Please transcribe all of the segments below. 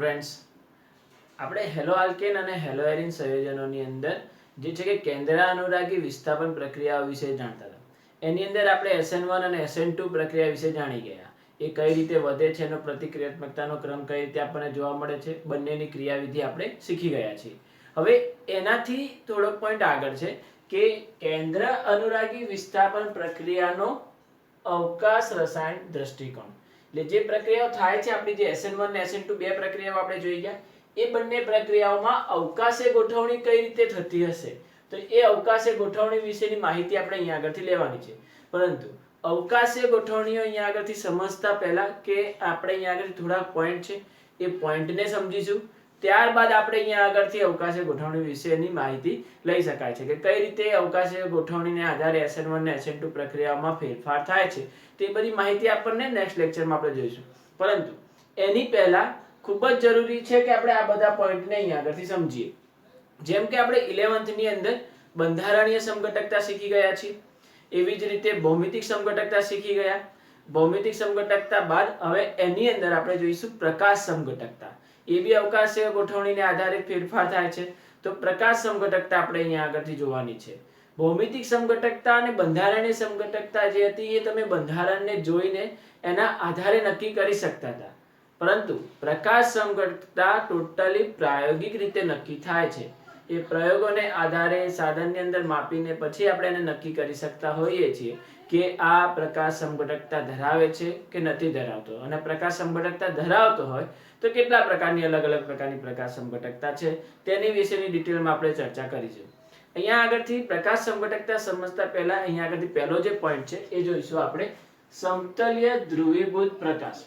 Friends, આપણે hello alkane અને hello arene સંયોજનોની અંદર જે છે કે કેન્દ્રાનુરાગી વિસ્થાપન પ્રક્રિયાઓ વિશે જાણતા હતા. એની અંદર આપણે SN1 અને SN2 પ્રક્રિયા વિશે જાણી ગયા. એ કઈ રીતે વધે છે, એનો પ્રતિક્રિયાત્મકતાનો ક્રમ કઈ રીતે આપણને જોવા મળે છે, બંનેની ક્રિયાવિધિ આપણે શીખી ગયા છીએ. હવે એનાથી થોડોક પોઈન્ટ આગળ છે કે કેન્દ્ર અનુરાગી વિસ્થાપન પ્રક્રિયાનો અવકાશ રસાયણ દ્રષ્ટિકોણ. એટલે જે પ્રક્રિયાઓ થાય છે, આપણી જે SN1 અને SN2 બે પ્રક્રિયાઓ આપણે જોઈ ગયા, એ બંને પ્રક્રિયાઓમાં અવકાશે ગોઠવણી કઈ રીતે થતી હશે, તો એ અવકાશે ગોઠવણી વિશેની માહિતી આપણે અહીંયા આગળથી લેવાની છે. પરંતુ અવકાશે ગોઠવણીઓ અહીંયા આગળથી સમજતા પહેલા કે આપણે અહીંયા આગળ થોડા પોઈન્ટ છે, એ પોઈન્ટને સમજીશું. ત્યારબાદ આપણે અહીંયા આગળથી અવકાશે ગોઠવણી વિશેની માહિતી લઈ શકાય છે કે કઈ રીતે અવકાશે ગોઠવણીને આધારે SN1 અને SN2 પ્રક્રિયાઓમાં ફેરફાર થાય છે. તે બધી માહિતી આપણને નેક્સ્ટ લેક્ચરમાં આપણે જોઈશું. પરંતુ એની પહેલા ખૂબ જ જરૂરી છે કે આપણે આ બધા પોઈન્ટને અહીંયા આગળથી સમજીએ. જેમ કે આપણે 11th ની અંદર બંધારણીય સમઘટકતા શીખી ગયા છીએ, એવી જ રીતે ભૌમિતિક સમઘટકતા શીખી ગયા. ભૌમિતિક સમઘટકતા બાદ હવે એની અંદર આપણે જોઈશું પ્રકાશ સમઘટકતા. એ બી અવકાશીય ગોઠવણીને આધારે ફેરફાર થાય છે. તો પ્રકાશ સમઘટકતા આપણે અહીંયા આગળથી જોવાની છે. ભૌમિતિક સમઘટકતા અને બંધારણીય સમઘટકતા જે હતી એ તમે બંધારણને જોઈને એના આધારે નક્કી કરી શકતા હતા. પરંતુ પ્રકાશ સમઘટકતા ટોટલી પ્રાયોગિક રીતે નક્કી થાય છે. એ પ્રયોગોને આધારે સાધનની અંદર માપીને પછી આપણે એને નક્કી કરી શકતા હોઈએ છીએ કે આ પ્રકાશ સમઘટકતા ધરાવે છે કે નથી ધરાવતો. અને પ્રકાશ સમઘટકતા ધરાવતો હોય તો કેટલા પ્રકારની અલગ અલગ પ્રકારની પ્રકાશ સમઘટકતા છે તેની વિશેની ડિટેલમાં આપણે ચર્ચા કરીશું. અહીંયા આગળથી પ્રકાશ સમઘટકતા સમજતા પહેલા અહીંયા આગળથી પહેલો જે પોઈન્ટ છે એ જોઈશું આપણે સમતલ્ય ધ્રુવીભૂત પ્રકાશ.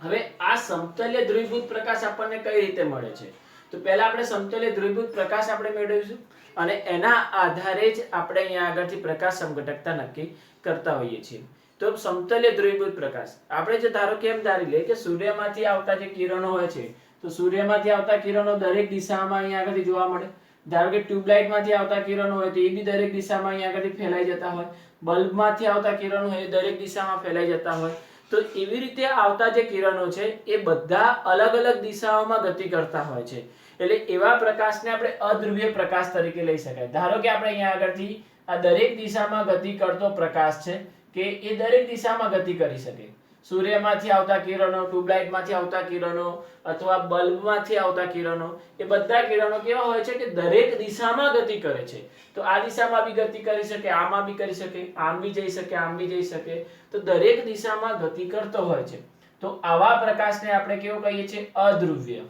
હવે આ સમતલ્ય ધ્રુવીભૂત પ્રકાશ આપણને કઈ રીતે મળે છે, તો પહેલા આપણે સમતલ્ય ધ્રુવીભૂત પ્રકાશ આપણે મેળવીશું અને એના આધારે જ આપણે અહીંયા આગળથી પ્રકાશ સમઘટકતા નક્કી કરતા હોઈએ છીએ. તો સમતલ્ય ધ્રુવીભૂત પ્રકાશ આપણે જે ધારો કે એમ ધારી લે કે સૂર્યમાંથી આવતા જે કિરણો હોય છે, તો સૂર્યમાંથી આવતા કિરણો દરેક દિશામાં અહીંયા આગળથી જોવા મળે. ધારો કે ટ્યુબલાઇટમાંથી આવતા કિરણો હોય તો એ બી દરેક દિશામાં અહીંયા આગળથી ફેલાઈ જતા હોય. બલ્બમાંથી આવતા કિરણો હોય એ દરેક દિશામાં ફેલાઈ જતા હોય. તો એવી રીતે આવતા જે કિરણો છે એ બધા અલગ અલગ દિશાઓમાં ગતિ કરતા હોય છે. એટલે એવા પ્રકાશને આપણે અધ્રુવીય પ્રકાશ તરીકે લઈ શકાય. ધારો કે આપણે અહીંયા આગળથી આ દરેક દિશામાં ગતિ કરતો પ્રકાશ છે કે એ દરેક દિશામાં ગતિ કરી શકે. સૂર્યમાંથી આવતા કિરણો, ટ્યુબલાઇટમાંથી આવતા કિરણો અથવા બલ્બમાંથી આવતા કિરણો, એ બધા કિરણો કેવા હોય છે કે દરેક દિશામાં ગતિ કરે છે. તો આ દિશામાં બી ગતિ કરી શકે, આમાં બી કરી શકે, આમ બી જઈ શકે, આમ બી જઈ શકે. તો દરેક દિશામાં ગતિ કરતો હોય છે. તો આવા પ્રકાશને આપણે કેવો કહીએ છીએ? અધ્રુવ્ય.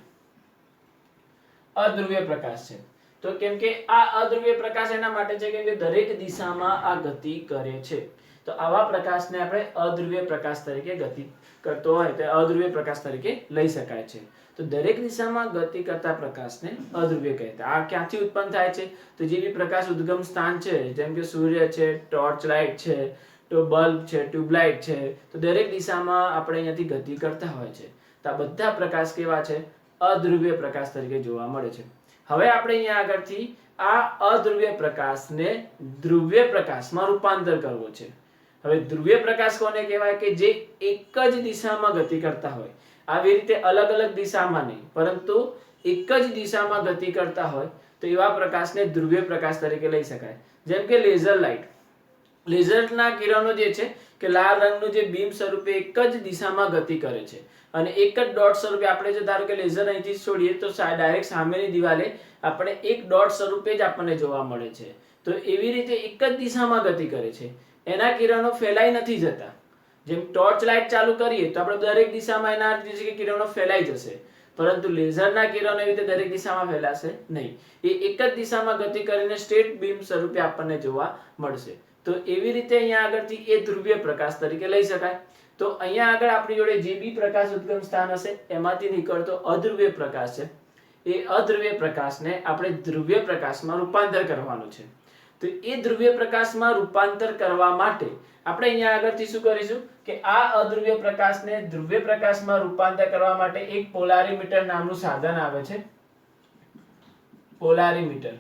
અધ્રુવ્ય પ્રકાશ છે. તો કેમ કે આ અધ્રુવ્ય પ્રકાશ એના માટે છે કે દરેક દિશામાં આ ગતિ કરે છે. તો આવા પ્રકાશને આપણે અધ્રુવ્ય પ્રકાશ તરીકે ગતિ કરતો હોય તો અધ્રુવ્ય પ્રકાશ તરીકે લઈ શકાય છે. તો દરેક દિશામાં ગતિ કરતા પ્રકાશને અધ્રુવ્ય કહેતા. આ ક્યાંથી ઉત્પન્ન થાય છે? તો જે બી પ્રકાશ ઉદ્ગમ સ્થાન છે, જેમ કે સૂર્ય છે, ટોર્ચ લાઇટ છે, તો બલ્બ છે, ટ્યુબલાઇટ છે, તો દરેક દિશામાં આપણે અહીંયાથી ગતિ કરતા હોય છે. તો આ બધા પ્રકાશ કેવા છે? અધ્રુવ્ય પ્રકાશ તરીકે જોવા મળે છે. હવે આપણે અહીંયા આગળથી આ અધ્રુવ્ય પ્રકાશને ધ્રુવ્ય પ્રકાશમાં રૂપાંતર કરવો છે. હવે ધ્રુવ્ય પ્રકાશ કોને કહેવાય? કે જે એક જ દિશામાં ગતિ કરતા હોય. આવી રીતે અલગ અલગ દિશામાં નહીં, પરંતુ એક જ દિશામાં ગતિ કરતા હોય તો એવા પ્રકાશને ધ્રુવ્ય પ્રકાશ તરીકે લઈ શકાય. જેમ કે લેઝર લાઇટ. લેઝરના કિરણો જે છે કે લાલ રંગનું જે બીમ સ્વરૂપે એક જ દિશામાં ગતિ કરે છે અને એક જ ડોટ સ્વરૂપે આપણે જો ધારો કે લેઝર અહીંથી છોડીએ તો ડાયરેક્ટ સામેની દિવાલે આપણે એક ડોટ સ્વરૂપે જ આપણને જોવા મળે છે. તો એવી રીતે એક જ દિશામાં ગતિ કરે છે. એના કિરણો ફેલાઈ નથી જતા. જેમ ટોર્ચ લાઇટ ચાલુ કરીએ તો આપણે દરેક દિશામાં એના કિરણો ફેલાઈ જશે, પરંતુ લેઝરના કિરણો એવી રીતે દરેક દિશામાં ફેલાશે નહીં. એ એક જ દિશામાં ગતિ કરીને સ્ટ્રેટ બીમ સ્વરૂપે આપણને જોવા મળશે. તો એવી રીતે અહીંયા આગળથી એ ધ્રુવ્ય પ્રકાશ તરીકે લઈ શકાય. તો અહીંયા આગળ આપણી જોડે જે બી પ્રકાશ ઉદ્ગમ સ્થાન હશે એમાંથી નીકળતો અધ્રુવ્ય પ્રકાશ છે. એ અધ્રુવ્ય પ્રકાશને આપણે ધ્રુવ્ય પ્રકાશમાં રૂપાંતર કરવાનું છે. તો એ ધ્રુવ્ય પ્રકાશમાં રૂપાંતર કરવા માટે આપણે અહીંયા આગળથી શું કરીશું કે આ અધ્રુવ્ય પ્રકાશને ધ્રુવ્ય પ્રકાશમાં રૂપાંતર કરવા માટે એક પોલારીમીટર નામનું સાધન આવે છે. પોલારીમીટર.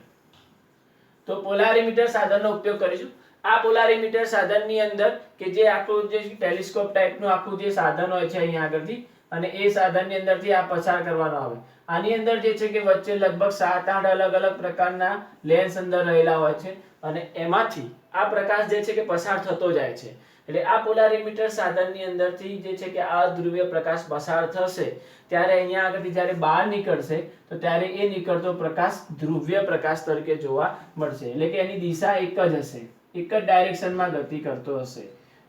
તો પોલારીમીટર સાધનનો ઉપયોગ કરીશું. આ પોલારીમીટર સાધનની અંદર કે જે આખું જે ટેલિસ્કોપ ટાઈપનું આખું જે સાધન હોય છે અહીંયા આગળથી અને એ સાધનની અંદરથી આ પસાર કરવાનો આવે. આની અંદર જે છે કે વચ્ચે લગભગ 7-8 અલગ અલગ પ્રકારના લેન્સ અંદર રહેલા હોય છે અને એમાંથી આ પ્રકાશ જે છે કે પસાર થતો જાય છે. એટલે આ પોલારીમીટર સાધનની અંદરથી જે છે કે આ ધ્રુવીય પ્રકાશ પસાર થશે ત્યારે અહીંયા આગળથી જ્યારે બહાર નીકળશે તો ત્યારે એ નીકળતો પ્રકાશ ધ્રુવીય પ્રકાશ તરીકે જોવા મળશે. એટલે કે એની દિશા એક જ હશે, એક જ ડાયરેક્શનમાં ગતિ કરતો હશે.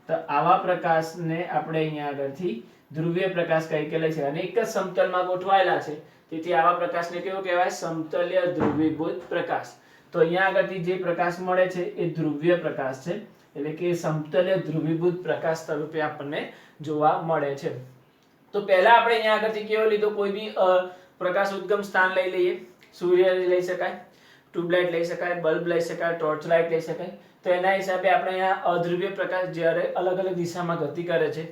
તો આવા પ્રકાશને આપણે અહીંયા આગળથી ધ્રુવીય પ્રકાશ તરીકે લઈશું અને એક જ સમતલમાં ગોઠવાયેલા છે, તેથી આવા પ્રકાશને કેવો કહેવાય? સમતલ્ય ધ્રુવીભૂત પ્રકાશ. તો અહીંયા આગળથી જે પ્રકાશ મળે છે એ ધ્રુવીય પ્રકાશ છે, એટલે કે સમતલ્ય ધ્રુવીભૂત પ્રકાશ સ્વરૂપે આપણને જોવા મળે છે. તો પહેલા આપણે અહીંયા આગળથી કેવો લીધો? કોઈ બી પ્રકાશ ઉદ્ગમ સ્થાન લઈ લઈએ. સૂર્ય લઈ શકાય, ટ્યુબલાઇટ લઈ શકાય, બલ્બ લઈ શકાય, ટોર્ચ લાઇટ લઈ શકાય. તો એના હિસાબે આપણે અહીંયા અધ્રુવીય પ્રકાશ જ્યારે અલગ અલગ દિશામાં ગતિ કરે છે,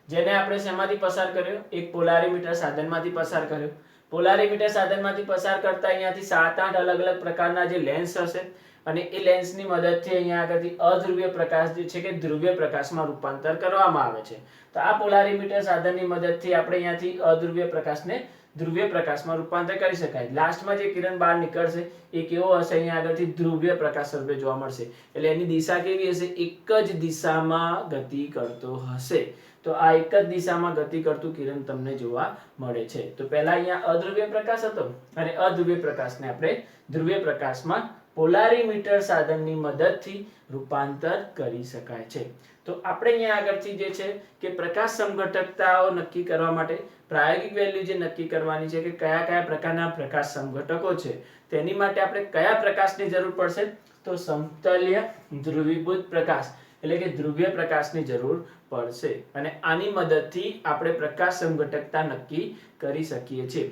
જેને આપણે શેમાંથી પસાર કર્યો? એક પોલારીમીટર સાધનમાંથી પસાર કર્યો. પોલારીમીટર સાધનમાંથી પસાર કરતા અહીંયાથી 7-8 અલગ અલગ પ્રકારના જે લેન્સ હશે અને એ લેન્સની મદદથી અહીંયા આગળથી અધ્રુવીય પ્રકાશ જે છે કે ધ્રુવીય પ્રકાશમાં રૂપાંતર કરવામાં આવે છે. તો આ પોલારીમીટર સાધનની મદદથી આપણે અહીંયાથી અધ્રુવીય પ્રકાશને ધ્રુવીય પ્રકાશમાં રૂપાંતર કરી શકાય. લાસ્ટમાં જે કિરણ બહાર નીકળશે એ કેવો હશે? અહીંયા આગળથી ધ્રુવીય પ્રકાશ સ્વરૂપે જોવા મળશે. એટલે એની દિશા કેવી હશે? એક જ દિશામાં ગતિ કરતો હશે. તો આ એક જ દિશામાં ગતિ કરતું કિરણ તમને જોવા મળે છે. તો પહેલા અહીંયા અધ્રુવીય પ્રકાશ હતો અને અધ્રુવીય પ્રકાશને આપણે ધ્રુવીય પ્રકાશમાં પોલારીમીટર સાધનની મદદથી રૂપાંતર કરી શકાય છે. તો આપણે અહીંયા આગળથી જે છે કે પ્રકાશ સમઘટકતાઓ નક્કી કરવા માટે પ્રાયોગિક વેલ્યુ જે નક્કી કરવાની છે કે કયા કયા પ્રકારના પ્રકાશ સમઘટકો છે, તેની માટે આપણે કયા પ્રકાશની જરૂર પડશે? તો સમતલ્ય ધ્રુવીભૂત પ્રકાશ એટલે કે ધ્રુવીય પ્રકાશની જરૂર પડશે અને આની મદદથી આપણે પ્રકાશ સમઘટકતા નક્કી કરી શકીએ છીએ.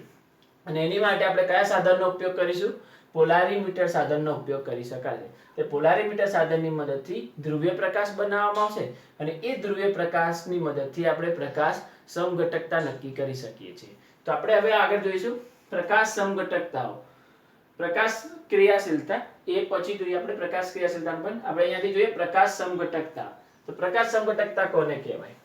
અને એની માટે આપણે કયા સાધનનો ઉપયોગ કરીશું? પોલારીમીટર સાધનનો ઉપયોગ કરી શકાય. તે પોલારીમીટર સાધનની મદદથી ધ્રુવીય પ્રકાશ બનાવવામાં આવશે અને એ ધ્રુવીય પ્રકાશની મદદથી આપણે પ્રકાશ સમઘટકતા નક્કી કરી શકીએ છીએ. તો આપણે હવે આગળ જોઈશું પ્રકાશ સમઘટકતાઓ. પ્રકાશ ક્રિયાશીલતા એ પછી જોઈએ આપણે પ્રકાશ ક્રિયાશીલતા પણ. આપણે અહીંયાથી જોઈએ પ્રકાશ સમઘટકતા. તો પ્રકાશ સમઘટકતા કોને કહેવાય?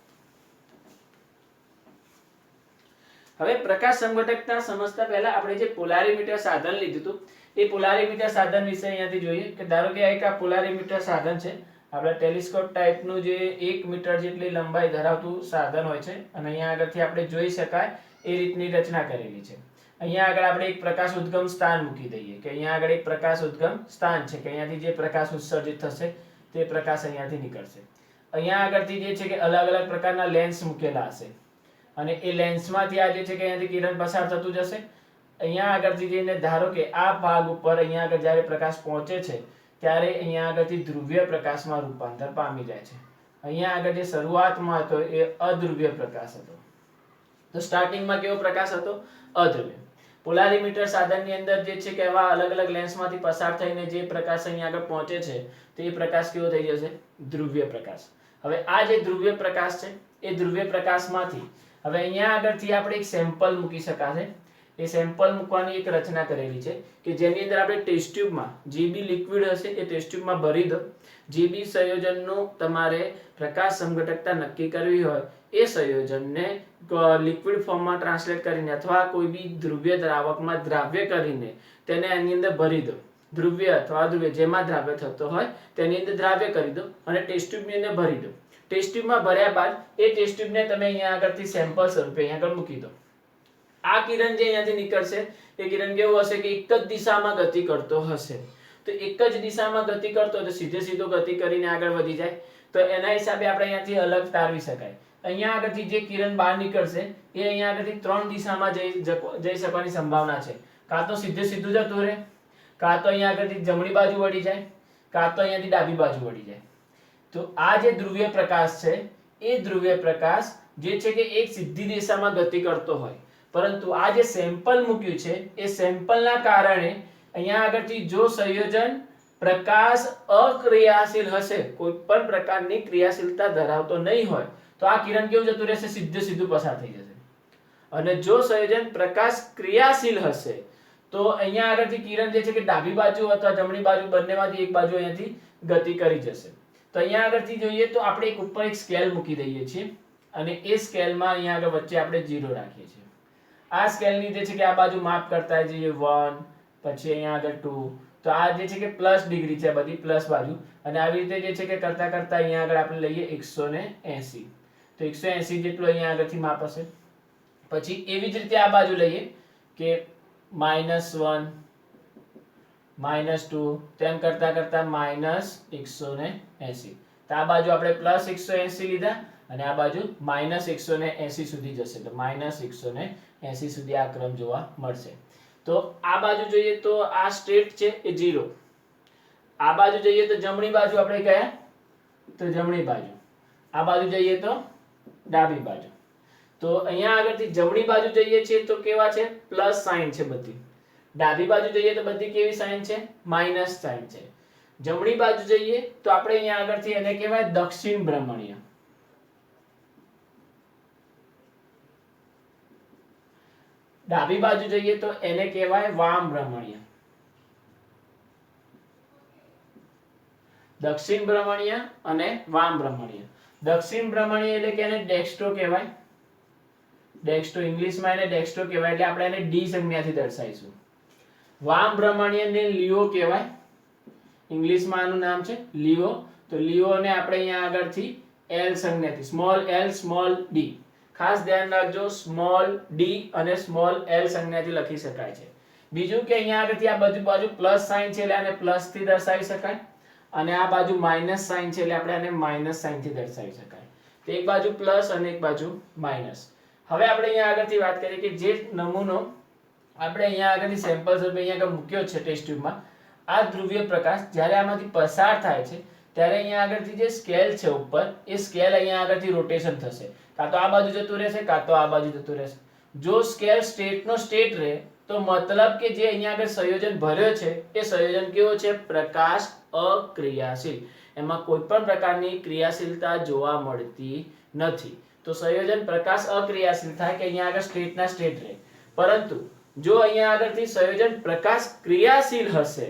હવે પ્રકાશ સમઘટકતા સમજતા પહેલા આપણે જે પોલારીમીટર સાધન લીધું હતું એ પોલારીમીટર સાધન વિશે અહીંયાથી જોઈએ કે ધારો કે એક આ પોલારીમીટર સાધન છે. આપણે ટેલિસ્કોપ ટાઈપનું જે 1 મીટર જેટલી લંબાઈ ધરાવતું સાધન હોય છે અને અહીંયા આગળથી આપણે જોઈ શકાય એ રીતની રચના કરેલી છે. અહીંયા આગળ આપણે એક પ્રકાશ ઉદ્ગમ સ્થાન મૂકી દઈએ કે અહીંયા આગળ એક પ્રકાશ ઉદ્ગમ સ્થાન છે કે અહીંયાથી જે પ્રકાશ ઉત્સર્જિત થશે તે પ્રકાશ અહીંયાથી નીકળશે. અહીંયા આગળથી જે છે કે અલગ અલગ પ્રકારના લેન્સ મૂકેલા હશે અને એ લેન્સમાંથી આ જે છે કે અહીંયાથી કિરણ પસાર થતું જશે. અહીંયા આગળથી જઈને ધારો કે આ ભાગ ઉપર અહીંયા આગળ જ્યારે પ્રકાશ પહોંચે છે ત્યારે અહીંયા આગળથી ધ્રુવીય પ્રકાશમાં રૂપાંતર પામી જાય છે. અહીંયા આગળ જે શરૂઆતમાં હતો એ અધ્રુવીય પ્રકાશ હતો. તો સ્ટાર્ટિંગમાં કેવો પ્રકાશ હતો? અધ્રુવીય. પોલારીમીટર સાધનની અંદર જે છે કે એવા અલગ અલગ લેન્સમાંથી પસાર થઈને જે પ્રકાશ અહીંયા આગળ પહોંચે છે તે પ્રકાશ કેવો થઈ જશે? ધ્રુવીય પ્રકાશ. હવે આ જે ધ્રુવીય પ્રકાશ છે એ ધ્રુવીય પ્રકાશમાંથી હવે અહીંયા આગળથી આપણે એક સેમ્પલ મૂકી શકાશે. એ સેમ્પલ મૂકવાની એક રચના કરેલી છે કે જેની અંદર આપણે ટેસ્ટ ટ્યુબમાં જે બી લિક્વિડ હશે એ ટેસ્ટ ટ્યુબમાં ભરી દો. જે બી સંયોજનનું તમારે પ્રકાશ સમઘટકતા નક્કી કરવી હોય એ સંયોજનને લિક્વિડ ફોર્મમાં ટ્રાન્સલેટ કરીને અથવા કોઈ બી ધ્રુવીય દ્રાવકમાં દ્રાવ્ય કરીને તેને એની અંદર ભરી દો. ધ્રુવ્ય અથવા અધ્રુવ્ય જેમાં દ્રાવ્ય થતો હોય તેની અંદર દ્રાવ્ય કરી દો અને ટેસ્ટ ટ્યુબની અંદર ભરી દો. ટેસ્ટ ટ્યુબમાં ભર્યા બાદ એ ટેસ્ટ ટ્યુબને તમે અહીંયા આગળથી સેમ્પલ સ્વરૂપે અહીંયા આગળ મૂકી દો. આ કિરણ જે અહીંયાથી નીકળશે એ કિરણ કેવું હશે કે એક જ દિશામાં ગતિ કરતો હશે. તો એક જ દિશામાં ગતિ કરતો તો સીધે સીધો ગતિ કરીને આગળ વધી જાય. તો એના હિસાબે આપણે અહીંયાથી અલગ તારવી શકાય. અહીંયા આગળથી જે કિરણ બહાર નીકળશે એ અહીંયા આગળથી 3 દિશામાં જઈ શકવાની સંભાવના છે. કાં તો સીધે સીધું જતું રહે, કાં તો અહીંયા આગળથી જમણી બાજુ વળી જાય, કાં તો અહીંયાથી ડાબી બાજુ વળી જાય. તો આ જે ધ્રુવીય પ્રકાશ છે એ ધ્રુવીય પ્રકાશ જે છે કે એક સીધી દિશામાં ગતિ કરતો હોય, પરંતુ આ જે સેમ્પલ મૂક્યું છે એ સેમ્પલના કારણે અહીંયા આગળથી જો સંયોજન પ્રકાશ અક્રિયાશીલ હશે, કોઈ પણ પ્રકારની ક્રિયાશીલતા ધરાવતો નહીં હોય તો આ કિરણ કેવું જતું રહેશે? સીધે સીધું પસાર થઈ જશે. અને જો સંયોજન પ્રકાશ ક્રિયાશીલ હશે તો અહીંયા આગળથી કિરણ જે છે કે ડાબી બાજુ અથવા જમણી બાજુ બંનેમાંથી એક બાજુ અહીંયાથી ગતિ કરી જશે. તો અહીંયા આગળથી જોઈએ તો આપણે એક ઉપર એક સ્કેલ મૂકી દઈએ છીએ અને એ સ્કેલમાં અહીંયા આગળ વચ્ચે આપણે 0 રાખીએ છીએ. આ સ્કેલની જે છે કે આ બાજુ માપ કરતા જઈએ 1, પછી અહીંયા આગળ 2, તો આ જે છે કે પ્લસ ડિગ્રી છે, બધી પ્લસ બાજુ, અને આવી રીતે જે છે કે કરતા કરતા અહીંયા આગળ આપણે લઈએ 180. તો 180 જેટલું અહીંયા આગળથી માપ હશે. પછી એવી જ રીતે આ બાજુ લઈએ કે -1, -2, તેમ કરતા કરતા -180. તો આ બાજુ આપણે +180 લીધા અને આ બાજુ -180 સુધી જશે, તો -180 સુધી આ ક્રમ જોવા મળશે. તો આ બાજુ જોઈએ તો આ સ્ટ્રેટ છે એ 0. આ બાજુ જઈએ તો જમણી બાજુ આપણે ગયા તો જમણી બાજુ, આ બાજુ જઈએ તો ડાબી બાજુ. તો અહીંયા આગળથી જમણી બાજુ જઈએ છીએ તો કેવા છે? પ્લસ સાઇન છે બધી. ડાબી બાજુ જઈએ તો બધી કેવી સાઇન છે? માઇનસ સાઇન છે. જમણી બાજુ જઈએ તો આપણે અહીંયા આગળથી એને કહેવાય દક્ષિણ ભ્રમણીય. ડાબી બાજુ જઈએ તો એને કહેવાય વામ ભ્રમણીય. દક્ષિણ ભ્રમણીય અને વામ ભ્રમણીય. દક્ષિણ ભ્રમણીય એટલે કે એને ડેક્સ્ટ્રો કહેવાય. ડેક્સ્ટ્રો ઇંગ્લિશમાં એને ડેક્સ્ટ્રો કહેવાય, એટલે આપણે એને ડી સંજ્ઞાથી દર્શાવીશું. વામ ભ્રમણીયને લિયો કહેવાય. ઇંગ્લિશમાં આનું નામ છે લિયો. તો લિયોને આપણે અહીંયા આગળથી એલ સંજ્ઞાથી, સ્મોલ એલ સ્મોલ ડી, ખાસ ધ્યાન રાખજો, સ્મોલ ડી અને સ્મોલ એલ સંજ્ઞાથી લખી શકાય છે. બીજું કે અહીંયા આગળથી આ બાજુ પ્લસ સાઇન છે એટલે આને પ્લસ થી દર્શાવી શકાય, અને આ બાજુ માઇનસ સાઇન છે એટલે આપણે આને માઇનસ સાઇન થી દર્શાવી શકાય. તો એક બાજુ પ્લસ અને એક બાજુ માઇનસ. હવે આપણે અહીંયા આગળથી વાત કરીએ કે જે નમૂનો આપણે અહીંયા આગળથી સેમ્પલ સ્વરૂપે અહીંયા આગળ મૂક્યો છે ટેસ્ટ ટ્યુબમાં, આ ધ્રુવીય પ્રકાશ જ્યારે આમાંથી પસાર થાય છે ત્યારે અહીંયા આગળથી જે સ્કેલ છે ઉપર, એ સ્કેલ અહીંયા આગળથી રોટેશન થશે, કાં તો આ બાજુ જતું રહેશે કાં તો આ બાજુ જતું રહેશે. જો સ્કેલ સ્ટેટનો સ્ટેટ રહે તો મતલબ કે જે અહીંયા આગળ સંયોજન ભર્યો છે એ સંયોજન કેવો છે? પ્રકાશ અક્રિયાશીલ. એમાં કોઈ પણ પ્રકારની ક્રિયાશીલતા જોવા મળતી નથી. તો સંયોજન પ્રકાશ અક્રિયાશીલ થાય કે અહીંયા આગળ સ્ટેટના સ્ટેટ રહે. પરંતુ જો અહીંયા આગળથી સંયોજન પ્રકાશ ક્રિયાશીલ હશે,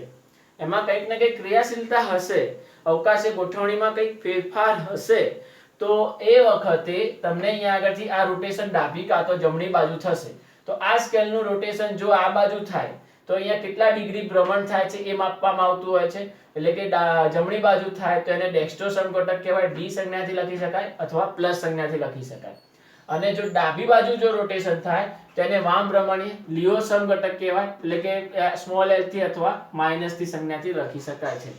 એમાં કંઈક ને કંઈક ક્રિયાશીલતા હશે, અવકાશી ગોઠવણીમાં કંઈક ફેરફાર હશે, તો એ વખતે તમને અહીંયા આગળથી આ રોટેશન ડાબી કાં તો જમણી બાજુ થશે. તો આ સ્કેલનું રોટેશન જો આ બાજુ થાય તો અહીંયા કેટલા ડિગ્રી ભ્રમણ થાય છે એ માપવામાં આવતું હોય છે. એટલે કે જમણી બાજુ થાય તો એને ડેક્સ્ટ્રો સમઘટક કહેવાય, ડી સંજ્ઞાથી લખી શકાય અથવા પ્લસ સંજ્ઞાથી લખી શકાય. અને જો ડાબી બાજુ જો રોટેશન થાય તો એને વામ ભ્રમણીય લિયો સમઘટક કહેવાય, એટલે કે સ્મોલ એલ થી અથવા માઇનસ થી સંજ્ઞાથી લખી શકાય છે.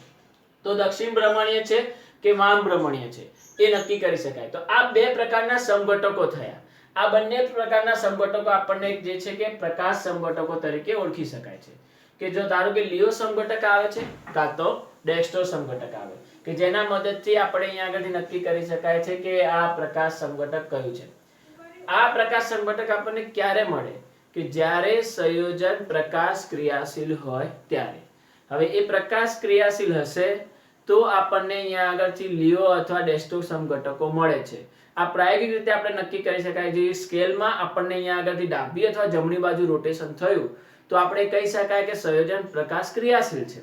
તો દક્ષિણ ભ્રમણીય છે કે વામ ભ્રમણીય છે એ નક્કી કરી શકાય. તો આ બે પ્રકારના સમઘટકો થયા. આ બંને પ્રકારના સમઘટકો આપણને જે છે કે પ્રકાશ સમઘટકો તરીકે ઓળખી શકાય છે. કે જો ધારો કે લિયો સમઘટક આવે છે કાં તો ડેક્સ્ટ્રો સમઘટક આવે, કે જેના મદદથી આપણે અહીંયા આગળથી નક્કી કરી શકાય છે કે આ પ્રકાશ સમઘટક કયું છે. આ પ્રકાશ સમઘટક આપણને ક્યારે મળે? કે જ્યારે સંયોજન પ્રકાશ ક્રિયાશીલ હોય ત્યારે. હવે એ પ્રકાશ ક્રિયાશીલ હશે તો આપણને અહીંયા આગળથી લિયો અથવા ડેક્સ્ટ્રો સમઘટકો મળે છે. આ પ્રાયોગિક રીતે આપણે નક્કી કરી શકાય. જે સ્કેલમાં આપણને અહીંયા આગળથી ડાબી અથવા જમણી બાજુ રોટેશન થયું તો આપણે કહી શકાય કે સંયોજન પ્રકાશ ક્રિયાશીલ છે.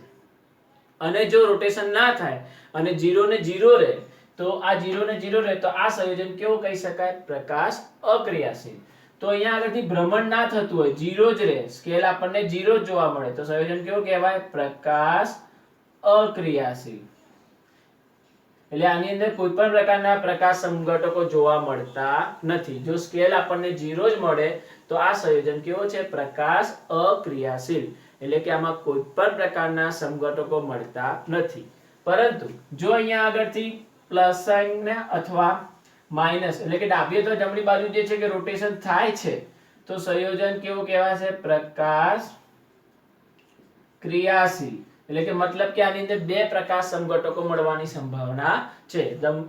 અને જો રોટેશન ના થાય અને 0 ને 0 રહે તો આ 0 ને 0 રહે તો આ સંયોજન કેવું કહી શકાય? પ્રકાશ અક્રિયાશીલ. તો અહીંયા આગળથી ભ્રમણ ના થતું હોય, 0 જ રહે, સ્કેલ આપણને 0 જ જોવા મળે, તો સંયોજન કેવું કહેવાય? પ્રકાશ અક્રિયાશીલ. એટલે આની અંદર કોઈ પણ પ્રકારના પ્રકાશ સમઘટકો જોવા મળતા નથી. જો સ્કેલ આપણને 0 જ મળે તો આ સંયોજન કેવો છે? પ્રકાશ અક્રિયાશીલ. એટલે કે આમાં કોઈ પણ પ્રકારના સમઘટકો મળતા નથી. પરંતુ જો અહીંયા આગળથી પ્લસ સાઇન અથવા માઇનસ, એટલે કે ડાબી અથવા જમણી બાજુ જે છે કે રોટેશન થાય છે તો સંયોજન કેવું કહેવાશે? પ્રકાશ ક્રિયાશીલ. એટલે કે મતલબ કે આની અંદર બે પ્રકાશ સમઘટકો મળવાની સંભાવના છે,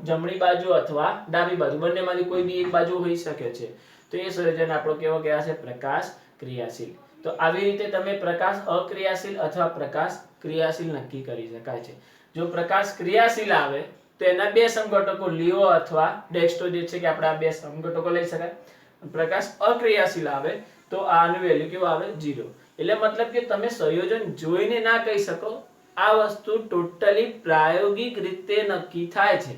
જમણી બાજુ અથવા ડાબી બાજુ, બંનેમાંથી કોઈ બી એક બાજુ હોઈ શકે છે. તો એ સંયોજન આપણો કેવો કહેવાશે? પ્રકાશ ક્રિયાશીલ. તો આવી રીતે તમે પ્રકાશ અક્રિયાશીલ અથવા પ્રકાશ ક્રિયાશીલ નક્કી કરી શકાય છે. જો પ્રકાશ ક્રિયાશીલ આવે તો એના બે સમઘટકો લિયો અથવા ડેક્સ્ટ્રો જે છે કે આપણે આ બે સમઘટકો લઈ શકાય. પ્રકાશ અક્રિયાશીલ આવે તો આનું વેલ્યુ કેવું આવે? 0. એટલે મતલબ કે તમે સંયોજન જોઈને ના કહી શકો, આ વસ્તુ ટોટલી પ્રાયોગિક રીતે નક્કી થાય છે.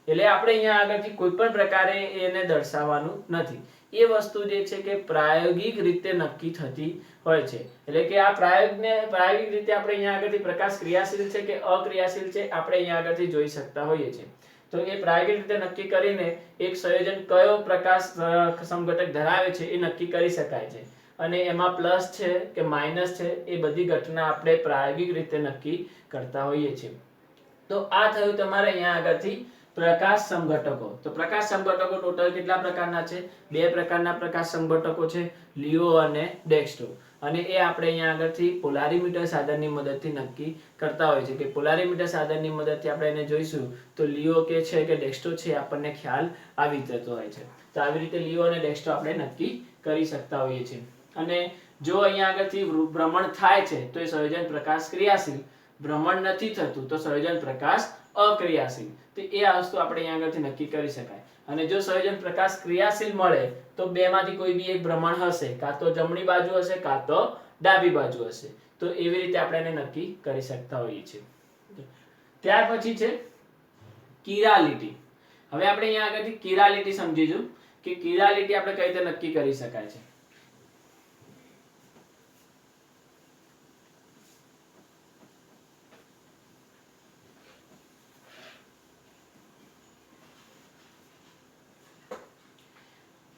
એટલે આપણે અહીંયા આગળથી કોઈ પણ પ્રકારે એને દર્શાવવાનું નથી. એ વસ્તુ જે છે કે પ્રાયોગિક રીતે નક્કી થતી હોય છે. એટલે કે આ પ્રાયોગિક રીતે આપણે અહીંયા આગળથી પ્રકાશ ક્રિયાશીલ છે કે અક્રિયાશીલ છે આપણે અહીંયા આગળથી જોઈ શકતા હોઈએ છીએ. તો એ પ્રાયોગિક રીતે નક્કી કરીને એક સંયોજન કયો પ્રકાશ સમઘટક ધરાવે છે એ નક્કી કરી શકાય છે. અને એમાં પ્લસ છે કે માઇનસ છે એ બધી ઘટના આપણે પ્રાયોગિક રીતે નક્કી કરતા હોઈએ છીએ. તો આ થયું તમારે અહીંયા આગળથી પ્રકાશ સમઘટકો. તો પ્રકાશ સમઘટકો ટોટલ કેટલા પ્રકારના છે? 2 પ્રકારના પ્રકાશ સમઘટકો છે, લિયો અને ડેક્સ્ટ્રો. અને એ આપણે અહીંયા આગળથી પોલારીમીટર સાધનની મદદથી નક્કી કરતા હોય છે કે પોલારીમીટર સાધનની મદદથી આપણે એને જોઈશું તો લિયો કે છે કે ડેક્સ્ટ્રો છે આપણને ખ્યાલ આવી જતો હોય છે. તો આવી રીતે લિયો અને ડેક્સ્ટ્રો આપણે નક્કી કરી શકતા હોઈએ છીએ. અને જો અહીંયા આગળથી ભ્રમણ થાય છે તો એ સંયોજન પ્રકાશ ક્રિયાશીલ, ભ્રમણ નથી થતું તો સંયોજન પ્રકાશ અક્રિયાશીલ. તો એ વસ્તુ આપણે અહીંયા આગળથી નક્કી કરી શકાય. અને જો સંયોજન પ્રકાશ ક્રિયાશીલ મળે તો બેમાંથી કોઈ બી એક ભ્રમણ હશે, કાં તો જમણી બાજુ હશે કાં તો ડાબી બાજુ હશે. તો એવી રીતે આપણે એને નક્કી કરી શકતા હોઈએ છીએ. ત્યાર પછી છે કિરાલિટી. હવે આપણે અહીંયા આગળથી કિરાલિટી સમજીશું કે કિરાલિટી આપણે કઈ રીતે નક્કી કરી શકાય છે.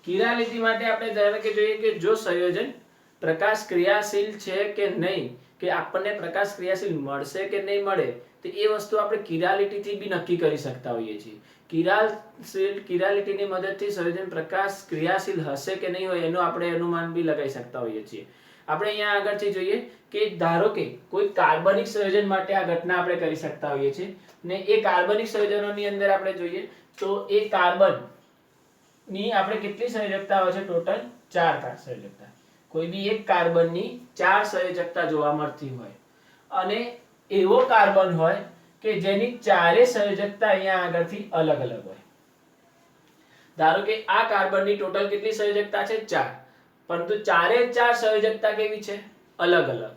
કિરાલિટી માટે આપણે ધારો કે જોઈએ કે જો સંયોજન પ્રકાશ ક્રિયાશીલ છે કે નહીં, કે આપણને પ્રકાશ ક્રિયાશીલ મળશે કે નહીં મળે, તો એ વસ્તુ આપણે કિરાલિટીથી બી નક્કી કરી શકતા હોઈએ છીએ. કિરાલિટીની મદદથી સંયોજન પ્રકાશ ક્રિયાશીલ હશે કે નહીં હોય એનું આપણે અનુમાન બી લગાવી શકતા હોઈએ છીએ. આપણે અહીંયા આગળથી જોઈએ કે ધારો કે કોઈ કાર્બનિક સંયોજન માટે આ ઘટના આપણે કરી શકતા હોઈએ છીએ. ને એ કાર્બનિક સંયોજનોની અંદર આપણે જોઈએ તો એ કાર્બન ની આપણે કેટલી સંયોજકતા હોય છે? ટોટલ 4 સંયોજકતા. કોઈ બી એક કાર્બનની 4 સંયોજકતા જોવા મળતી હોય અને એવો કાર્બન હોય કે જેની ચારે સંયોજકતા અહીંયા આગળથી અલગ અલગ હોય. ધારો કે આ કાર્બનની ટોટલ કેટલી સંયોજકતા છે? 4. પરંતુ ચારે 4 સંયોજકતા કેવી છે? અલગ અલગ.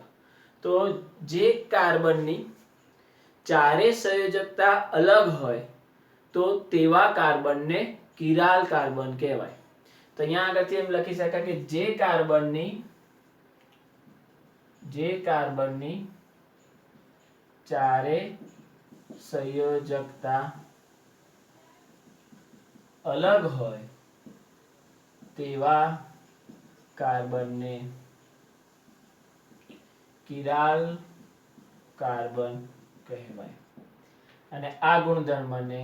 તો જે કાર્બનની ચારે સંયોજકતા અલગ હોય તો તેવા કાર્બનને કિરાલ કાર્બન કહેવાય. તો અહીંયા આગળથી એમ લખી શકાય કે જે કાર્બનની ચારે સંયોજકતા અલગ હોય તેવા કાર્બનને કિરાલ કાર્બન કહેવાય. અને આ ગુણધર્મને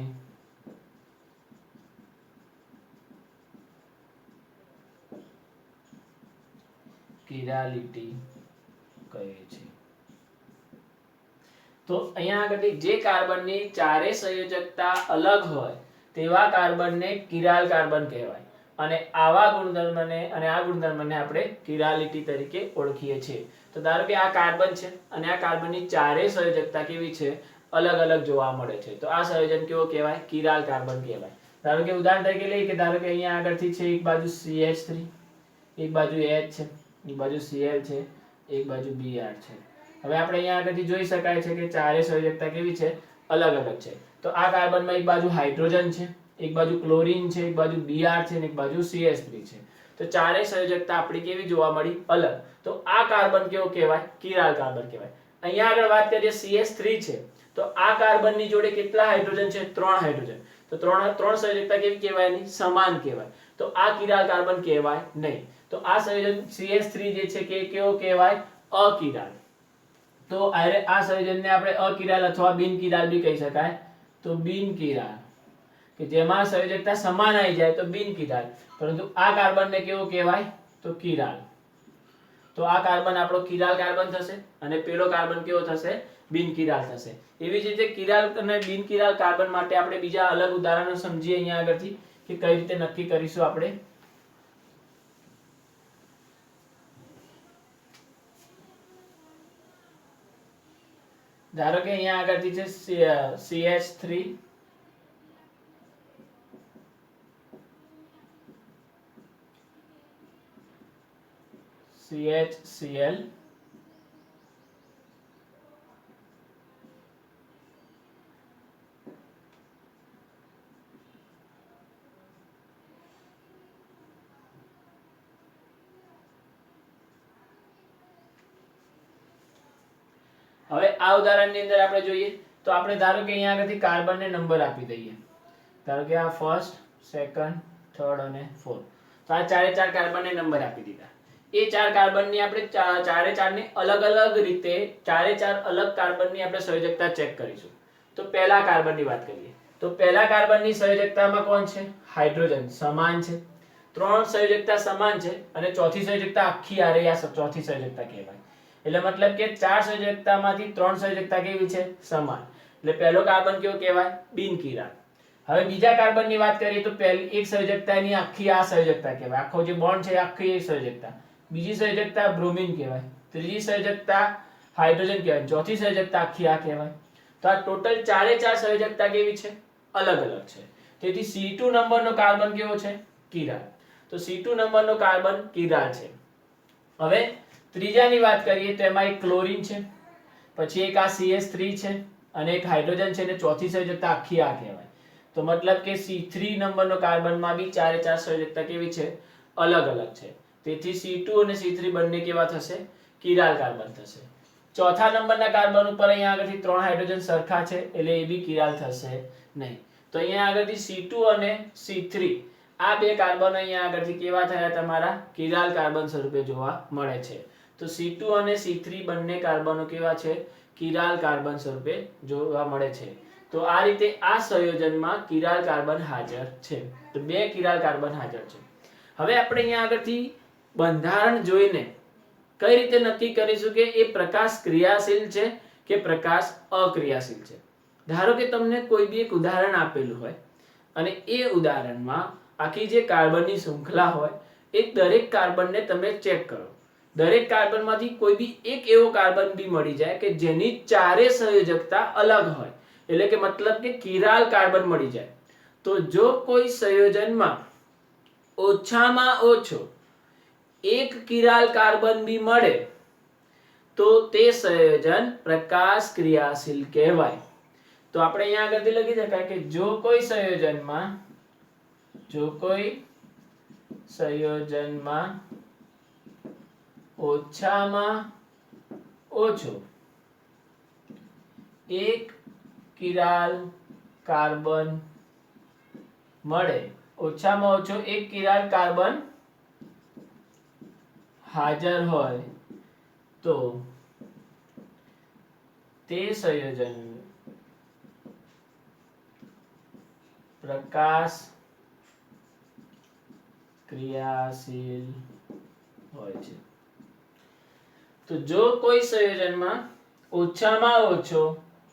કિરાલિટી કહે છે. તો અહીંયા આગળ જે કાર્બનની ચારે સંયોજકતા અલગ હોય તેવા કાર્બનને કિરાલ કાર્બન કહેવાય. અને આવા ગુણધર્મને અને આ ગુણધર્મને આપણે કિરાલિટી તરીકે ઓળખીએ છીએ. તો ધારો કે આ કાર્બન છે અને આ કાર્બનની ચારે સંયોજકતા કેવી છે? અલગ અલગ જોવા મળે છે. તો આ સંયોજન કેવો કહેવાય? કિરાલ કાર્બન કહેવાય. ધારો કે ઉદાહરણ તરીકે લઈએ કે ધારો કે અહીંયા આગળથી છે એક બાજુ CH3, એક બાજુ H છે, એક બાજુ Cl છે, એક બાજુ Br છે. હવે આપણે અહીંયા આગળથી જોઈ શકાય છે કે ચારે સંયોજકતા કેવી છે? અલગ અલગ છે. તો આ કાર્બનમાં એક બાજુ હાઇડ્રોજન છે, એક બાજુ ક્લોરીન છે, એક બાજુ Br છે અને એક બાજુ CH3 છે. તો ચારે સંયોજકતા આપણી કેવી જોવા મળી? અલગ. તો આ કાર્બન કેવો કહેવાય? કિરાલ કાર્બન કહેવાય. અહીંયા આગળ વાત કરીએ CH3 છે તો આ કાર્બનની જોડે કેટલા હાઇડ્રોજન છે? 3 હાઇડ્રોજન. તો ત્રણ સંયોજકતા કેવી કહેવાય? એની સમાન કહેવાય. તો આ કિરાલ કાર્બન કહેવાય નહીં. તો આ સંયોજન CH3 જે છે કે કેવો કહેવાય? અકિરાલ. તો આ સંયોજનને આપણે અકિરાલ અથવા બિનકિરાલ બી કહી શકાય. તો બિનકિરાલ કે જેમાં સંયોજકતા સમાન આવી જાય તો બિનકિરાલ. પરંતુ આ કાર્બનને કેવો કહેવાય? તો કિરાલ. તો આ કાર્બન આપણો કિરાલ કાર્બન થશે અને પેલો કાર્બન કેવો થશે? બિનકિરાલ થશે. એવી જ રીતે કિરાલ અને બિનકિરાલ કાર્બન માટે આપણે બીજા અલગ ઉદાહરણો સમજીએ અહીંયા આગળથી કે કઈ રીતે નક્કી કરીશું આપણે. ધારો કે અહીંયા આગળથી છે CH3, CHCl, હવે આ ઉદાહરણની અંદર આપણે જોઈએ તો આપણે ધારો કે અહીંયા આગળથી કાર્બનને નંબર આપી દઈએ. ધારો કે આ ફર્સ્ટ, સેકન્ડ, થર્ડ અને ફોર્થ. તો આ ચારે ચાર કાર્બનને નંબર આપી દીધા. એ ચાર કાર્બનની આપણે ચારે ચારની અલગ અલગ રીતે ચારે ચાર અલગ કાર્બનની આપણે સંયોજકતા ચેક કરીશું. તો પહેલા કાર્બનની વાત કરીએ તો પહેલા કાર્બનની સંયોજકતામાં કોણ છે? હાઇડ્રોજન સમાન છે. ત્રણ સંયોજકતા સમાન છે અને ચોથી સંયોજકતા આખી આરે આ ચોથી સંયોજકતા કહેવાય. એટલે મતલબ કે ચાર સંયોજકતામાંથી ત્રણ સંયોજકતા કેવી છે? સમાન. એટલે પહેલો કાર્બન કેવો કહેવાય? બિનકિરાલ. હવે બીજા કાર્બનની વાત કરીએ તો પહેલી એક સંયોજકતાની આખી આ સંયોજકતા કહેવાય. આખો જે બોન્ડ છે આખી એ સંયોજકતા. બીજી સંયોજકતા બ્રોમિન કહેવાય. ત્રીજી સંયોજકતા હાઇડ્રોજન કહેવાય. ચોથી સંયોજકતા આખી આ કહેવાય. તો આ ટોટલ ચારે ચાર સંયોજકતા કેવી છે? અલગ અલગ છે. તેથી C2 નંબરનો કાર્બન કેવો છે? કિરાલ. તો C2 નંબરનો કાર્બન કિરાલ છે. હવે ત્રીજાની વાત કરીએ તો એમાં એક ક્લોરીન છે, પછી એક આ CH3 છે અને એક હાઇડ્રોજન છે અને ચોથી સંયોજકતા આખી આ કહેવાય. તો મતલબ કે C3 નંબરનો કાર્બનમાં બી ચારે ચાર સંયોજકતા કેવી છે? અલગ અલગ છે. તેથી C2 અને C3 બંને કેવા થશે? કિરાલ કાર્બન થશે. ચોથા નંબરના કાર્બન ઉપર અહીંયા આગળથી ત્રણ હાઇડ્રોજન સરખા છે એટલે એ બી કિરાલ થશે નહીં. તો અહીંયા આગળથી C2 અને C3 આ બે કાર્બન અહીંયા આગળથી કેવા થયા? તમારા કિરાલ કાર્બન સ્વરૂપે જોવા મળે છે. તો C2 અને C3 બંને કાર્બનો કેવા છે? કિરાલ કાર્બન સ્વરૂપે જોવા મળે છે. તો આ રીતે આ સંયોજનમાં કિરાલ કાર્બન હાજર છે. તો બે કિરાલ કાર્બન હાજર છે. હવે આપણે અહીંયા આગળથી બંધારણ જોઈને કઈ રીતે નક્કી કરીશું કે એ પ્રકાશ ક્રિયાશીલ છે કે પ્રકાશ અક્રિયાશીલ છે? ધારો કે તમને કોઈ બી એક ઉદાહરણ આપેલું હોય અને એ ઉદાહરણમાં આખી જે કાર્બનની શૃંખલા હોય એ દરેક કાર્બનને તમે ચેક કરો. દરેક કાર્બનમાંથી કોઈ બી એક એવો કાર્બન બી મળી જાય કે જેની ચારે સંયોજકતા અલગ હોય, એટલે કે મતલબ કે કિરાલ કાર્બન મળી જાય. તો જો કોઈ સંયોજનમાં ઓછામાં ઓછો એક કિરાલ કાર્બન બી મળે તો તે સંયોજન પ્રકાશ ક્રિયાશીલ કહેવાય. તો આપણે અહીંયા આગળથી લખી શકાય કે જો કોઈ સંયોજનમાં ઓછામાં ઓછો એક કિરાલ કાર્બન મળે, ઓછામાં ઓછો એક કિરાલ કાર્બન હાજર હોય તો તે સંયોજન પ્રકાશ ક્રિયાશીલ હોય છે. તો જો કોઈ સંયોજનમાં ઓછામાં ઓછો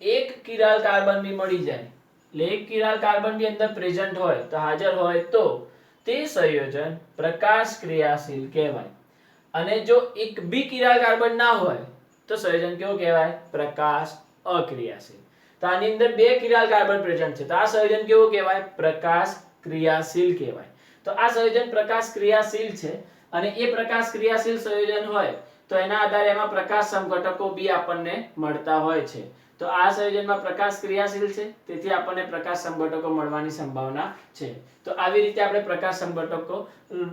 એક કિરાલ કાર્બન બી મળી જાય, એટલે એક કિરાલ કાર્બન બી અંદર પ્રેઝન્ટ હોય તો હાજર હોય તો તે સંયોજન પ્રકાશ ક્રિયાશીલ કહેવાય. અને જો એક બી કિરાલ કાર્બન ના હોય તો સંયોજન કેવું કહેવાય? પ્રકાશ અક્રિયાશીલ. તો આની અંદર બે કિરાલ કાર્બન પ્રેઝન્ટ છે તો આ સંયોજન કેવું કહેવાય? પ્રકાશ ક્રિયાશીલ કહેવાય. તો આ સંયોજન પ્રકાશ ક્રિયાશીલ છે અને એ પ્રકાશ ક્રિયાશીલ સંયોજન હોય તો એના આધારે એમાં પ્રકાશ સમઘટકો બી આપણને મળતા હોય છે. તો આ સંયોજનમાં પ્રકાશ ક્રિયાશીલ છે તેથી આપણને પ્રકાશ સમઘટકો મળવાની સંભાવના છે. તો આવી રીતે આપણે પ્રકાશ સમઘટકો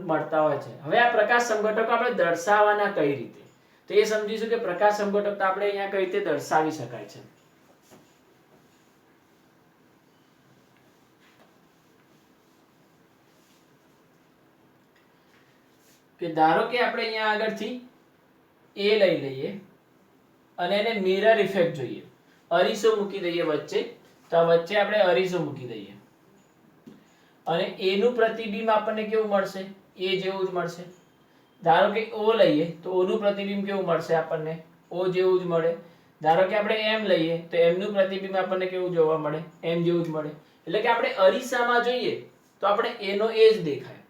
મળતા હોય છે. હવે આ પ્રકાશ સમઘટકો આપણે દર્શાવવાના કઈ રીતે તો એ સમજીશું કે પ્રકાશ સમઘટક આપણે અહીંયા કઈ રીતે દર્શાવી શકાય છે. કે ધારો કે આપણે અહીંયા આગળથી A લઈ લઈએ અને એને મિરર ઇફેક્ટ જોઈએ, અરીસો મૂકી દઈએ વચ્ચે. તો વચ્ચે આપણે અરીસો મૂકી દઈએ અને A નું પ્રતિબિંબ આપણને કેવું મળશે? A જેવું જ મળશે. ધારો કે O લઈએ તો O નું પ્રતિબિંબ કેવું મળશે? આપણને O જેવું જ મળે. ધારો કે આપણે M લઈએ તો M નું પ્રતિબિંબ આપણને કેવું જોવા મળે? M જેવું જ મળે. એટલે કે આપણે અરીસામાં જોઈએ તો આપણે A નો A જ દેખાય,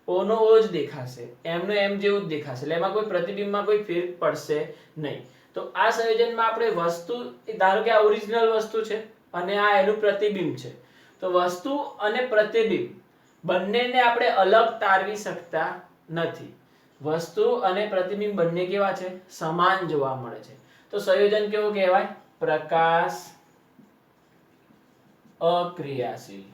O નો O જ દેખાશે, M નો M જેવું જ દેખાશે. એટલે એમાં કોઈ પ્રતિબિંબમાં કોઈ ફેર પડશે નહીં. તો આ સંયોજનમાં આપણે વસ્તુ ધારો કે આ ઓરિજિનલ વસ્તુ છે અને આ એનું પ્રતિબિંબ છે. તો વસ્તુ અને પ્રતિબિંબ બંનેને આપણે અલગ તારવી શકતા નથી. વસ્તુ અને પ્રતિબિંબ બંને કેવા છે? સમાન જોવા મળે છે. તો સંયોજન કેવું કહેવાય? પ્રકાશ અક્રિયાશીલ.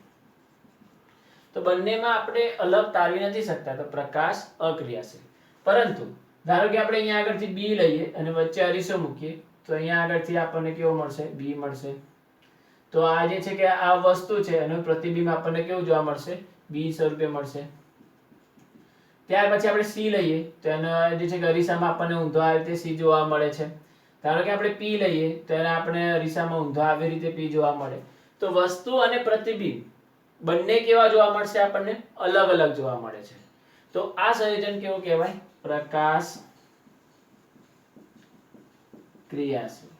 તો બંનેમાં આપણે અલગ તારવી નથી શકતા તો પ્રકાશ અક્રિયાશીલ. પરંતુ ધારો કે આપણે અહીંયા આગળથી B લઈએ અને વચ્ચે અરીસો મૂકીએ તો અહીંયા આગળથી આપણને કેવો મળશે બી મળશે. તો આ જે છે કે આ વસ્તુ છે એનું પ્રતિબિંબ આપણને કેવું જોવા મળશે બી સ્વરૂપે મળશે. ત્યાર પછી આપણે સી લઈએ તો એનો જે છે કે અરીસામાં આપણને ઊંધો આવી રીતે સી જોવા મળે છે. ધારો કે આપણે પી લઈએ તો એને આપણે અરીસામાં ઊંધો આવી રીતે પી જોવા મળે. તો વસ્તુ અને પ્રતિબિંબ બંને કેવા જોવા મળશે આપણને અલગ અલગ જોવા મળે છે. તો આ સંયોજન કેવું કહેવાય પ્રકાશ ક્રિયાશીલ.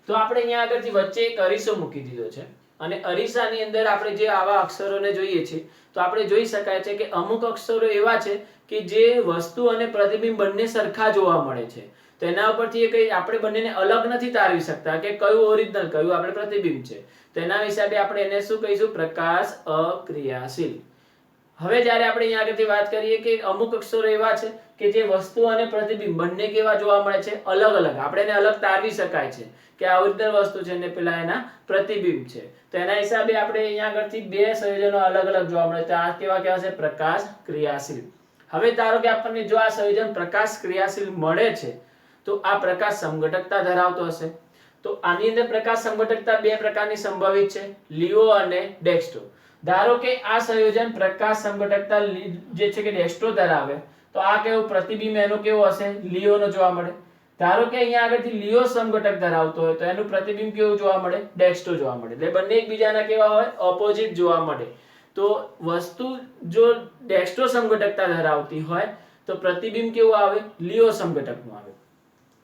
તો આપણે અહીંયા આગળથી વચ્ચે એક અરીસો મૂકી દીધો છે અને અરીસાની અંદર આપણે જે આવા અક્ષરોને જોઈએ છીએ તો આપણે જોઈ શકાય છે કે અમુક અક્ષરો એવા છે કે જે વસ્તુ અને પ્રતિબિંબ બંને સરખા જોવા મળે છે. તો એના ઉપરથી કઈ આપણે બંનેને અલગ નથી તારવી શકતા કે કયું ઓરિજિનલ કયું આપણે પ્રતિબિંબ છે. તો એના હિસાબે આપણે એને શું કહીશું પ્રકાશ અક્રિયાશીલ. હવે જ્યારે આપણે અહીંયા આગળથી વાત કરીએ કે અમુક અક્ષરો એવા છે કે જે વસ્તુ અને પ્રતિબિંબ બંને કેવા જોવા મળે છે અલગ અલગ. આપણે એને અલગ તારવી શકાય છે કે આ ઓરિજિનલ વસ્તુ છે ને પેલા એના પ્રતિબિંબ છે. તો એના હિસાબે આપણે અહીંયા આગળથી બે સંયોજનો અલગ અલગ જોવા મળે. તો આ કેવા કહેવાશે પ્રકાશ ક્રિયાશીલ. હવે ધારો કે આપણને જો આ સંયોજન પ્રકાશ ક્રિયાશીલ મળે છે તો આ પ્રકાશ સમઘટકતા ધરાવતો હશે. તો આની અંદર પ્રકાશ સમઘટકતા બે પ્રકારની સંભવિત છે લિયો અને ડેક્સ્ટ્રો. ધારો કે આ સંયોજન પ્રકાશ સમઘટકતા જે છે કે ડેક્સ્ટ્રો ધરાવે તો આ કેવું પ્રતિબિંબ એનો કેવો હશે લિયો નો જોવા મળે. ધારો કે અહીંયા આગળથી લિયો સમઘટક ધરાવતો હોય તો એનું પ્રતિબિંબ કેવું જોવા મળે ડેક્સ્ટ્રો જોવા મળે. એટલે બંને એકબીજાના કેવા હોય ઓપોઝિટ જોવા મળે. તો વસ્તુ જો ડેક્સ્ટ્રો સમઘટકતા ધરાવતી હોય તો પ્રતિબિંબ કેવું આવે લિયો સમઘટકનું આવે.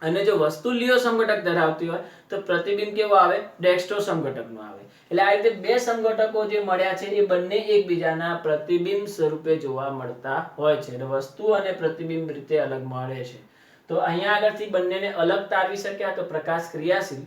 અને જો વસ્તુ લિયો સમઘટક ધરાવતી હોય તો પ્રતિબિંબ કેવો આવે ડેક્સ્ટ્રો સમઘટકનું આવે. એટલે આ રીતે બે સમઘટકો જે મળ્યા છે એ બંને એકબીજાના પ્રતિબિંબ સ્વરૂપે જોવા મળતા હોય છે. એટલે વસ્તુ અને પ્રતિબિંબ રીતે અલગ મળે છે. તો અહીંયા આગળથી બંનેને અલગ તારવી શક્યા તો પ્રકાશ ક્રિયાશીલ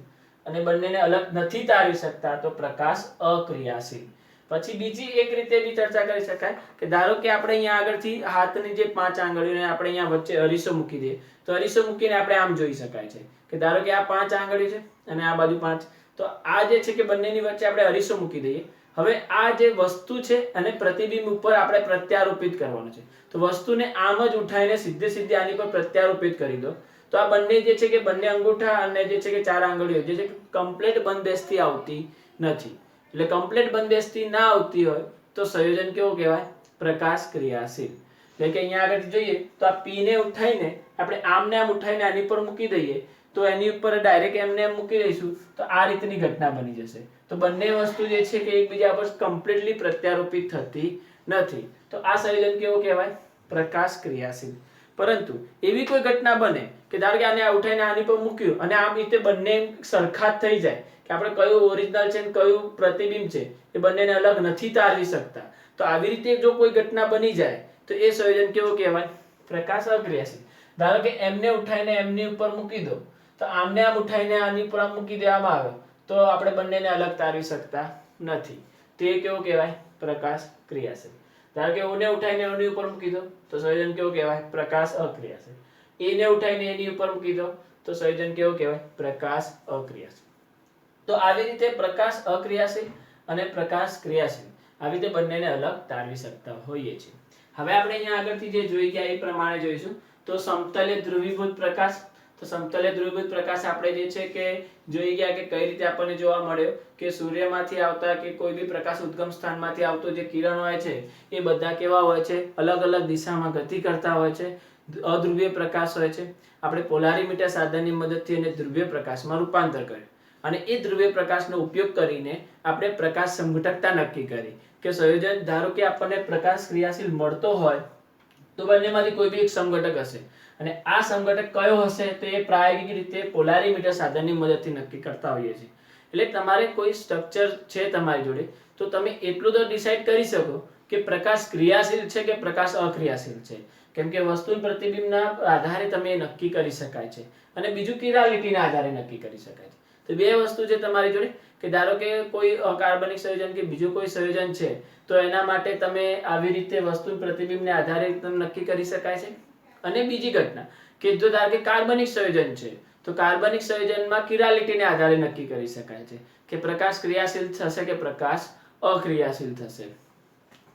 અને બંનેને અલગ નથી તારવી શકતા તો પ્રકાશ અક્રિયાશીલ. પછી બીજી એક રીતે બી ચર્ચા કરી શકાય કે ધારો કે આપણે અહીંયા આગળથી હાથની જે 5 આંગળીઓને આપણે અહીંયા વચ્ચે અરીસો મૂકી દઈએ તો અરીસો મૂકીને આપણે આમ જોઈ શકાય છે કે ધારો કે આ 5 આંગળી છે અને આ બાજુ 5. તો આ જે છે કે બંનેની વચ્ચે આપણે અરીસો મૂકી દઈએ. હવે આ જે વસ્તુ છે અને પ્રતિબિંબ ઉપર આપણે પ્રત્યારોપિત કરવાનું છે. તો વસ્તુને આમ જ ઉઠાઈને સીધે સીધી આની પર પ્રત્યારોપિત કરી દો તો આ બંને જે છે કે બંને અંગૂઠા અને જે છે કે 4 આંગળીઓ જે છે કમ્પ્લીટ બંધબેસતી આવતી નથી. એટલે કમ્પ્લીટ બંધબેસતી ના આવતી હોય તો સંયોજન કેવું કહેવાય પ્રકાશ ક્રિયાશીલ. એટલે કે અહીંયા આગળ જોઈએ તો આ પી ને ઉઠાઈને આપણે આમને આમ ઉઠાઈને આની પર મૂકી દઈએ તો એની ઉપર ડાયરેક્ટ એમને એમ મૂકી દઈશું તો આ રીતની ઘટના બની જશે. તો બંને વસ્તુ જે છે કે એકબીજા પર કમ્પ્લીટલી પ્રત્યારોપિત થતી નથી. તો આ સંયોજન કેવું કહેવાય પ્રકાશ ક્રિયાશીલ. પરંતુ એવી કોઈ ઘટના બને કે ધારો કે આને ઉઠાઈને આની પર મૂક્યું અને આમ રીતે બંને સરખા જ થઈ જાય કે આપણે કયું ઓરિજિનલ છે ને કયું પ્રતિબિંબ છે એ બંનેને અલગ નથી તારવી શકતા. તો આવી રીતે જો કોઈ ઘટના બની જાય તો એ સંયોજન કેવું કહેવાય પ્રકાશ અક્રિયાશીલ. ધારો કે એમને ઉઠાઈને એમની ઉપર મૂકી દો તો આમને આમ ઉઠાઈને આની ઉપર આમ મૂકી દેવામાં આવે તો આપણે બંનેને અલગ તારવી શકતા નથી. તો એ કેવું કહેવાય પ્રકાશ ક્રિયાશીલ. ધારો કે ઓને ઉઠાઈને ઓની ઉપર મૂકી દો તો સંયોજન કેવું કહેવાય પ્રકાશ અક્રિયાશીલ. એને ઉઠાઈને એની ઉપર મૂકી દો તો સંયોજન કેવું કહેવાય પ્રકાશ અક્રિયાશીલ. તો આવી રીતે પ્રકાશ અક્રિયાશીલ અને પ્રકાશ ક્રિયાશીલ આવી રીતે બંનેને અલગ તારવી શકતા હોઈએ છીએ. હવે આપણે અહીંયા આગળથી જે જોઈ ગયા એ પ્રમાણે જોઈશું. તો સમતલે ધ્રુવીભૂત પ્રકાશ. તો સમતલે ધ્રુવીભૂત પ્રકાશ આપણે જે છે કે જોઈ ગયા કે કઈ રીતે આપણને જોવા મળ્યો કે સૂર્યમાંથી આવતા કે કોઈ બી પ્રકાશ ઉદ્ગમ સ્થાનમાંથી આવતો જે કિરણ હોય છે એ બધા કેવા હોય છે અલગ અલગ દિશામાં ગતિ કરતા હોય છે. અધ્રુવીય પ્રકાશ હોય છે. આપણે પોલારીમીટર સાધનની મદદથી એને ધ્રુવીય પ્રકાશમાં રૂપાંતર કર્યું અને એ ધ્રુવીય પ્રકાશનો ઉપયોગ કરીને આપણે પ્રકાશ સમઘટકતા નક્કી કરી કે સંયોજન ધારો કે આપણને પ્રકાશ ક્રિયાશીલ મળતો હોય તો બંનેમાંથી કોઈ બી એક સમઘટક હશે અને આ સમઘટક કયો હશે તો એ પ્રાયોગિક રીતે પોલારીમીટર સાધનની મદદથી નક્કી કરતા હોઈએ છીએ. એટલે તમારે કોઈ સ્ટ્રક્ચર છે તમારી જોડે તો તમે એટલું તો ડિસાઈડ કરી શકો કે પ્રકાશ ક્રિયાશીલ છે કે પ્રકાશ અક્રિયાશીલ છે. કેમ કે વસ્તુ પ્રતિબિંબના આધારે તમે નક્કી કરી શકાય છે અને બીજું કિરાલિટીના આધારે નક્કી કરી શકાય છે. તો બે વસ્તુ છે તમારી જોડે કે ધારો કે કોઈ કાર્બનિક સંયોજન કે બીજું કોઈ સંયોજન છે તો એના માટે તમે આવી રીતે વસ્તુ પ્રતિબિંબને આધારે તમે નક્કી કરી શકાય છે. અને બીજી ઘટના કે જો ધારો કે કાર્બનિક સંયોજન છે તો કાર્બનિક સંયોજનમાં કિરાલિટીને આધારે નક્કી કરી શકાય છે કે પ્રકાશ ક્રિયાશીલ થશે કે પ્રકાશ અક્રિયાશીલ થશે.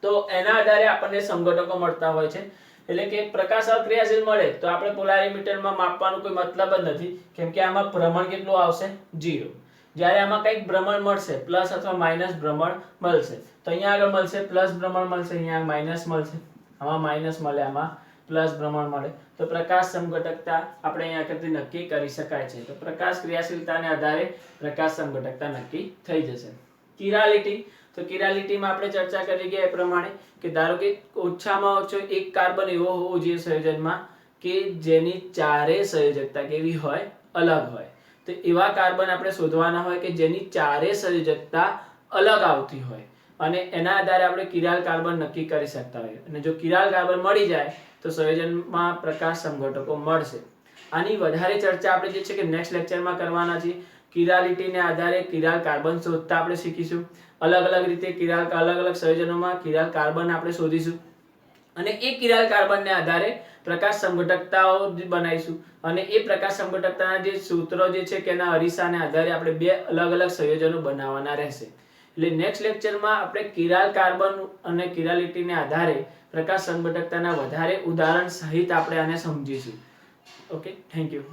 તો એના આધારે આપણને સમઘટકો મળતા હોય છે. એટલે કે પ્રકાશ અક્રિયાશીલ મળે તો આપણે પોલારીમીટરમાં માપવાનો કોઈ મતલબ જ નથી, કેમ કે આમાં ભ્રમણ કેટલું આવશે 0. જ્યારે આમાં કંઈક ભ્રમણ મળશે પ્લસ અથવા માઇનસ ભ્રમણ મળશે તો અહીંયા આગળ મળશે પ્લસ ભ્રમણ મળશે, અહીંયા માઇનસ મળશે, આમાં માઇનસ મળે, આમાં પ્લસ ભ્રમણ મળે, તો પ્રકાશ સમઘટકતા આપણે અહીંયા કરતી નક્કી કરી શકાય છે. તો પ્રકાશ ક્રિયાશીલતાને આધારે પ્રકાશ સમઘટકતા નક્કી થઈ જશે. કિરાલિટી, તો કિરાલિટીમાં આપણે ચર્ચા કરી ગયા એ પ્રમાણે કે ધારો કે ઓછામાં ઓછો એક કાર્બન એવો હોવો જોઈએ સંયોજનમાં કે જેની ચારે સંયોજકતા કેવી હોય, અલગ હોય. તો એવા કાર્બન આપણે શોધવાના હોય કે જેની ચારે સંયોજકતા અલગ આવતી હોય અને એના આધારે આપણે કિરાલ કાર્બન નક્કી કરી શકતા હોઈએ. અને જો કિરાલ કાર્બન મળી જાય તો સંયોજનમાં પ્રકાશ સમઘટકો મળશે. આની વધારે ચર્ચા આપણે જે છે કે નેક્સ્ટ લેક્ચરમાં કરવાના છીએ. કિરાલિટીને આધારે કિરાલ કાર્બન શોધતા આપણે શીખીશું. અલગ અલગ રીતે કિરાલ અલગ અલગ સંયોજનોમાં કિરાલ કાર્બન આપણે શોધીશું અને એ કિરાલ કાર્બનને આધારે પ્રકાશ સમઘટકતાઓ બનાવીશું અને એ પ્રકાશ સમઘટકતાના જે સૂત્રો જે છે કે એના અરીસાને આધારે આપણે બે અલગ અલગ સંયોજનો બનાવવાના રહેશે. એટલે નેક્સ્ટ લેક્ચરમાં આપણે કિરાલ કાર્બન અને કિરાલિટીને આધારે પ્રકાશ સમઘટકતાના વધારે ઉદાહરણ સહિત આપણે આને સમજીશું. Okay, thank you.